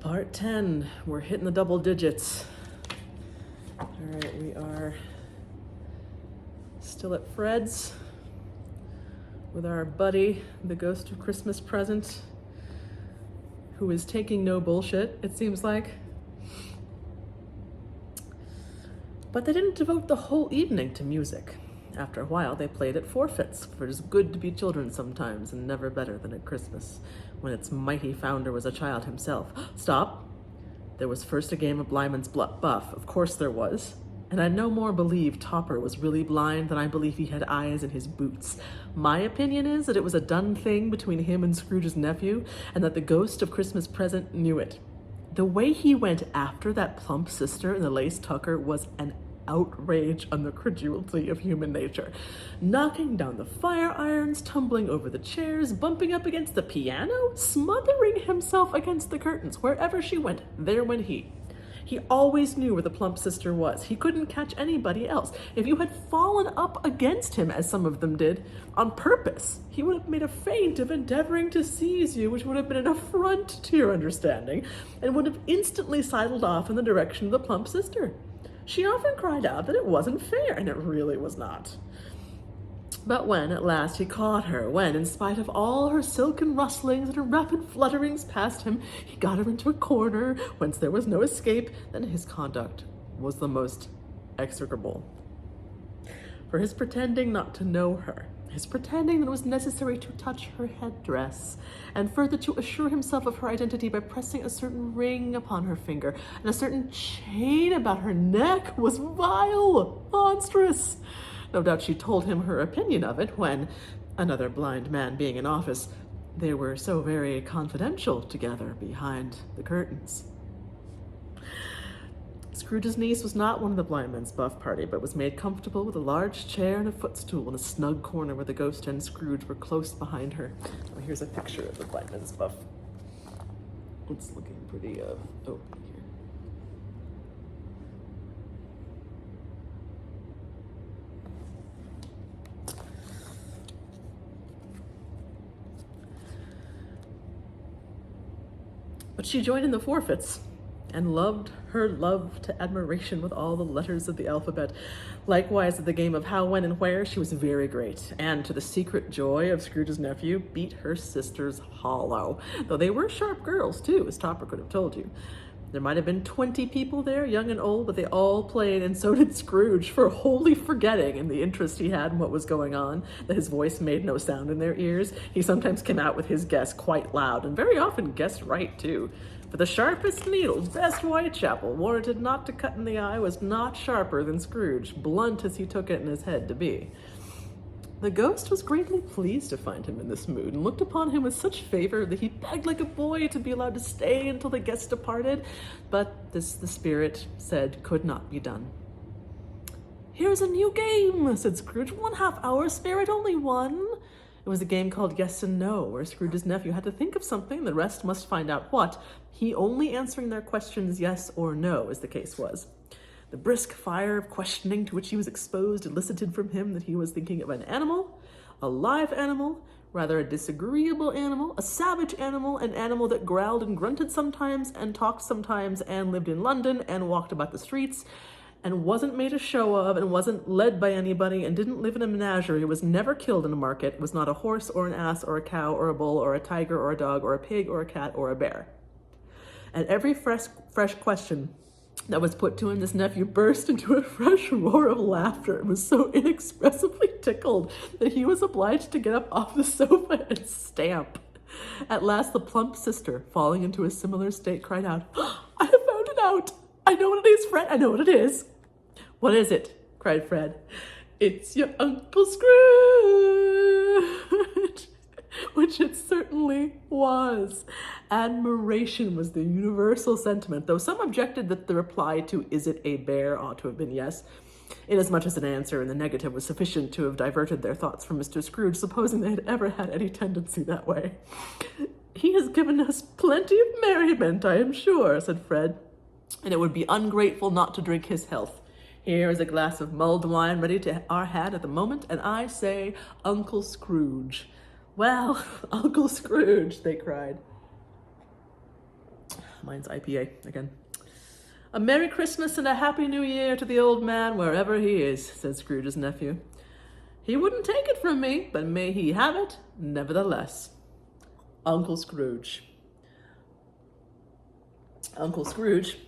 Part 10. We're hitting the double digits. All right, we are still at Fred's with our buddy, the ghost of Christmas present, who is taking no bullshit, it seems like. But they didn't devote the whole evening to music. After a while, they played at forfeits, for it is good to be children sometimes, and never better than at Christmas, when its mighty founder was a child himself. Stop! There was first a game of Blindman's Buff. Of course there was. And I no more believe Topper was really blind than I believe he had eyes in his boots. My opinion is that it was a done thing between him and Scrooge's nephew, and that the ghost of Christmas present knew it. The way he went after that plump sister in the lace tucker was an outrage on the credulity of human nature. Knocking down the fire irons, tumbling over the chairs, bumping up against the piano, smothering himself against the curtains. Wherever she went, there went he. He always knew where the plump sister was. He couldn't catch anybody else. If you had fallen up against him, as some of them did, on purpose, he would have made a feint of endeavoring to seize you, which would have been an affront to your understanding, and would have instantly sidled off in the direction of the plump sister. She often cried out that it wasn't fair, and it really was not. But when, at last, he caught her, when, in spite of all her silken rustlings and her rapid flutterings past him, he got her into a corner whence there was no escape, then his conduct was the most execrable. For his pretending not to know her, his pretending that it was necessary to touch her headdress, and further to assure himself of her identity by pressing a certain ring upon her finger, and a certain chain about her neck, was vile, monstrous. No doubt she told him her opinion of it when, another blind man being in office, they were so very confidential together behind the curtains. Scrooge's niece was not one of the Blindman's Buff party, but was made comfortable with a large chair and a footstool in a snug corner where the ghost and Scrooge were close behind her. Oh, here's a picture of the Blindman's Buff. It's looking pretty, here. But she joined in the forfeits, and loved her love to admiration with all the letters of the alphabet. Likewise, at the game of how, when, and where, she was very great, and to the secret joy of Scrooge's nephew, beat her sisters hollow. Though they were sharp girls, too, as Topper could have told you. There might have been 20 people there, young and old, but they all played, and so did Scrooge, for wholly forgetting, in the interest he had in what was going on, that his voice made no sound in their ears. He sometimes came out with his guess quite loud, and very often guessed right, too. For the sharpest needle, best Whitechapel, warranted not to cut in the eye, was not sharper than Scrooge, blunt as he took it in his head to be. The ghost was greatly pleased to find him in this mood, and looked upon him with such favor that he begged like a boy to be allowed to stay until the guests departed, but this the spirit said could not be done. "Here's a new game," said Scrooge. "1 half-hour, spare it, only one." It was a game called Yes and No, where Scrooge's nephew had to think of something, the rest must find out what, he only answering their questions yes or no, as the case was. The brisk fire of questioning to which he was exposed elicited from him that he was thinking of an animal, a live animal, rather a disagreeable animal, a savage animal, an animal that growled and grunted sometimes, and talked sometimes, and lived in London, and walked about the streets, and wasn't made a show of, and wasn't led by anybody, and didn't live in a menagerie, was never killed in a market, was not a horse or an ass or a cow or a bull or a tiger or a dog or a pig or a cat or a bear. At every fresh question that was put to him, this nephew burst into a fresh roar of laughter and was so inexpressibly tickled that he was obliged to get up off the sofa and stamp. At last the plump sister, falling into a similar state, cried out, "I have found it out! I know what it is, Fred, I know what it is." "What is it?" cried Fred. "It's your Uncle Scrooge," which it certainly was. Admiration was the universal sentiment, though some objected that the reply to "Is it a bear?" ought to have been yes, inasmuch as an answer in the negative was sufficient to have diverted their thoughts from Mr. Scrooge, supposing they had ever had any tendency that way. "He has given us plenty of merriment, I am sure," said Fred, "and it would be ungrateful not to drink his health. Here is a glass of mulled wine ready to our hand at the moment, and I say, Uncle Scrooge." "Well, Uncle Scrooge," they cried. Mine's IPA again. "A Merry Christmas and a Happy New Year to the old man wherever he is," said Scrooge's nephew. "He wouldn't take it from me, but may he have it nevertheless." Uncle Scrooge. Uncle Scrooge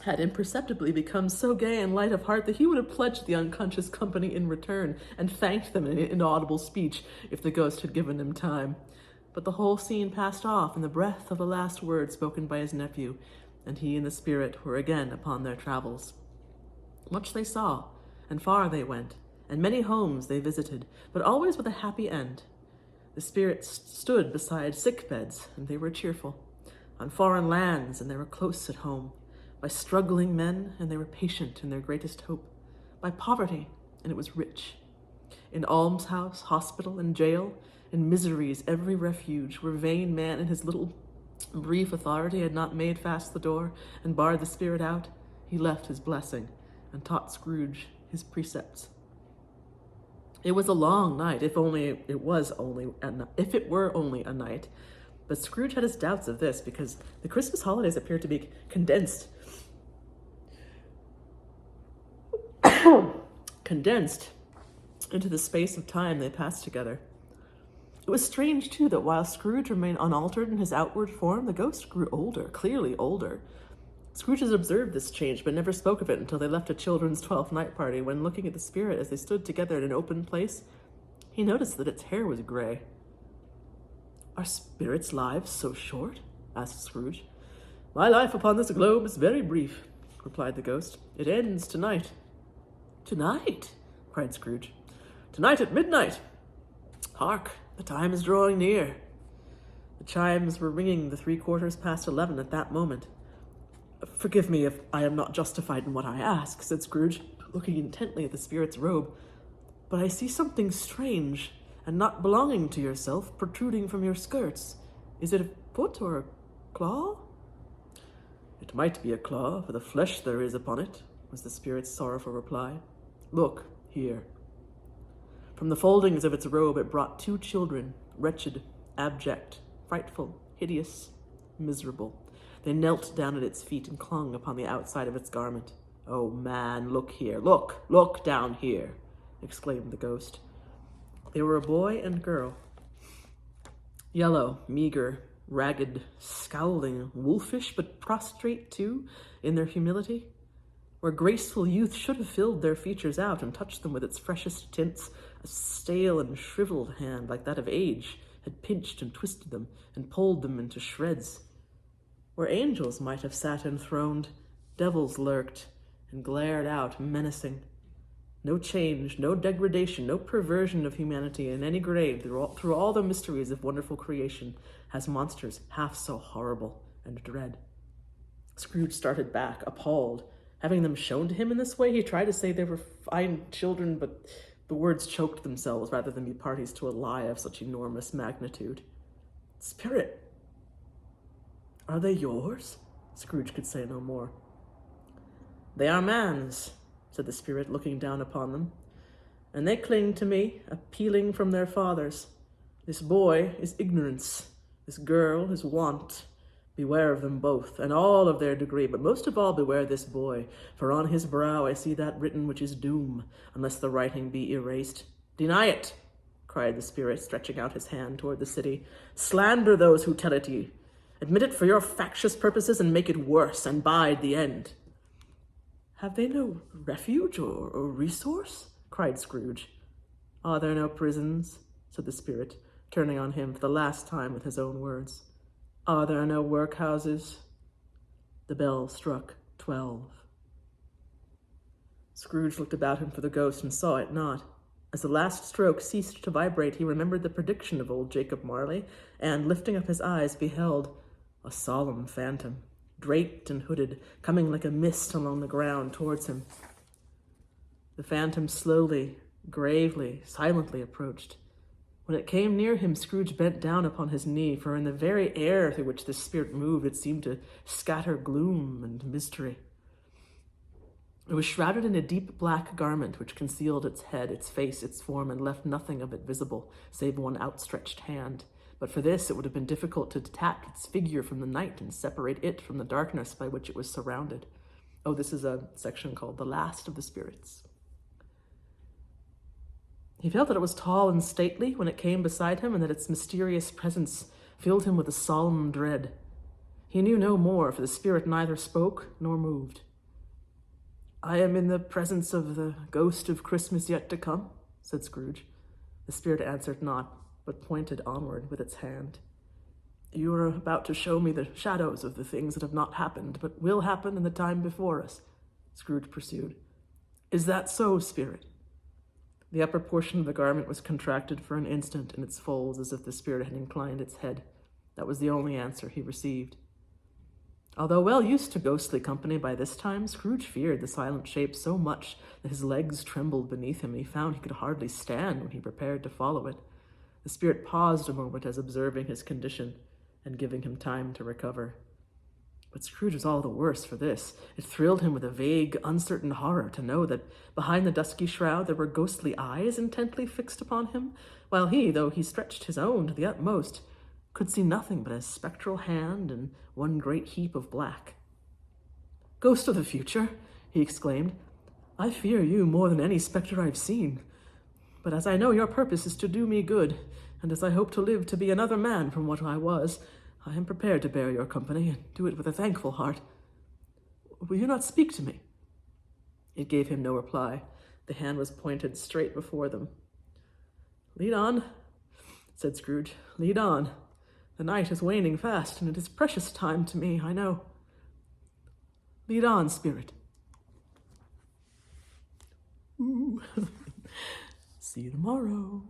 had imperceptibly become so gay and light of heart that he would have pledged the unconscious company in return and thanked them in inaudible speech if the ghost had given him time. But the whole scene passed off in the breath of the last word spoken by his nephew, and he and the spirit were again upon their travels. Much they saw, and far they went, and many homes they visited, but always with a happy end. The spirits stood beside sick beds, and they were cheerful. On foreign lands, and they were close at home. By struggling men, and they were patient in their greatest hope. By poverty, and it was rich. In almshouse, hospital, and jail, in misery's every refuge, where vain man in his little brief authority had not made fast the door and barred the spirit out, he left his blessing and taught Scrooge his precepts. It was a long night, if it were only a night, but Scrooge had his doubts of this because the Christmas holidays appeared to be condensed into the space of time they passed together. It was strange, too, that while Scrooge remained unaltered in his outward form, the ghost grew older, clearly older. Scrooge had observed this change, but never spoke of it until they left a children's 12th night party, when, looking at the spirit as they stood together in an open place, he noticed that its hair was gray. "Are spirits' lives so short?" asked Scrooge. "My life upon this globe is very brief," replied the ghost. "It ends tonight." "Tonight?" cried Scrooge. "Tonight at midnight. Hark! The time is drawing near." The chimes were ringing the 11:15 at that moment. "Forgive me if I am not justified in what I ask," said Scrooge, looking intently at the spirit's robe, "but I see something strange and not belonging to yourself protruding from your skirts. Is it a foot or a claw?" "It might be a claw, for the flesh there is upon it," was the spirit's sorrowful reply. "Look here." From the foldings of its robe it brought 2 children, wretched, abject, frightful, hideous, miserable. They knelt down at its feet and clung upon the outside of its garment. "Oh, man, look here, look down here," exclaimed the ghost. They were a boy and girl. Yellow, meager, ragged, scowling, wolfish, but prostrate, too, in their humility. Where graceful youth should have filled their features out and touched them with its freshest tints, a stale and shriveled hand, like that of age, had pinched and twisted them and pulled them into shreds. Where angels might have sat enthroned, devils lurked and glared out menacing. No change, no degradation, no perversion of humanity in any grade through all the mysteries of wonderful creation has monsters half so horrible and dread. Scrooge started back, appalled. Having them shown to him in this way, he tried to say they were fine children, but the words choked themselves rather than be parties to a lie of such enormous magnitude. "Spirit, are they yours?" Scrooge could say no more. "They are man's," said the spirit, looking down upon them, "and they cling to me, appealing from their fathers. This boy is ignorance, this girl is want. Beware of them both, and all of their degree, but most of all beware this boy, for on his brow I see that written which is doom, unless the writing be erased. Deny it," cried the spirit, stretching out his hand toward the city. "Slander those who tell it ye. Admit it for your factious purposes, and make it worse, and bide the end." "Have they no refuge or resource?" cried Scrooge. "Are there no prisons?" said the spirit, turning on him for the last time with his own words. "Are there no workhouses?" The bell struck 12. Scrooge looked about him for the ghost and saw it not. As the last stroke ceased to vibrate, he remembered the prediction of old Jacob Marley, and, lifting up his eyes, beheld a solemn phantom, draped and hooded, coming like a mist along the ground towards him. The phantom slowly, gravely, silently approached. When it came near him, Scrooge bent down upon his knee, for in the very air through which the spirit moved, it seemed to scatter gloom and mystery. It was shrouded in a deep black garment which concealed its head, its face, its form, and left nothing of it visible, save one outstretched hand. But for this, it would have been difficult to detach its figure from the night and separate it from the darkness by which it was surrounded. Oh, this is a section called The Last of the Spirits. He felt that it was tall and stately when it came beside him, and that its mysterious presence filled him with a solemn dread. He knew no more, for the spirit neither spoke nor moved. "I am in the presence of the ghost of Christmas yet to come," said Scrooge. The spirit answered not, but pointed onward with its hand. "You are about to show me the shadows of the things that have not happened, but will happen in the time before us," Scrooge pursued. "Is that so, spirit?" The upper portion of the garment was contracted for an instant in its folds, as if the spirit had inclined its head. That was the only answer he received. Although well used to ghostly company by this time, Scrooge feared the silent shape so much that his legs trembled beneath him, and he found he could hardly stand when he prepared to follow it. The spirit paused a moment as observing his condition and giving him time to recover. But Scrooge was all the worse for this. It thrilled him with a vague, uncertain horror to know that behind the dusky shroud there were ghostly eyes intently fixed upon him, while he, though he stretched his own to the utmost, could see nothing but a spectral hand and one great heap of black. "Ghost of the future," he exclaimed, "I fear you more than any spectre I've seen. But as I know your purpose is to do me good, and as I hope to live to be another man from what I was, I am prepared to bear your company and do it with a thankful heart. Will you not speak to me?" It gave him no reply. The hand was pointed straight before them. "Lead on," said Scrooge. "Lead on. The night is waning fast, and it is precious time to me, I know. Lead on, spirit." Ooh. See you tomorrow.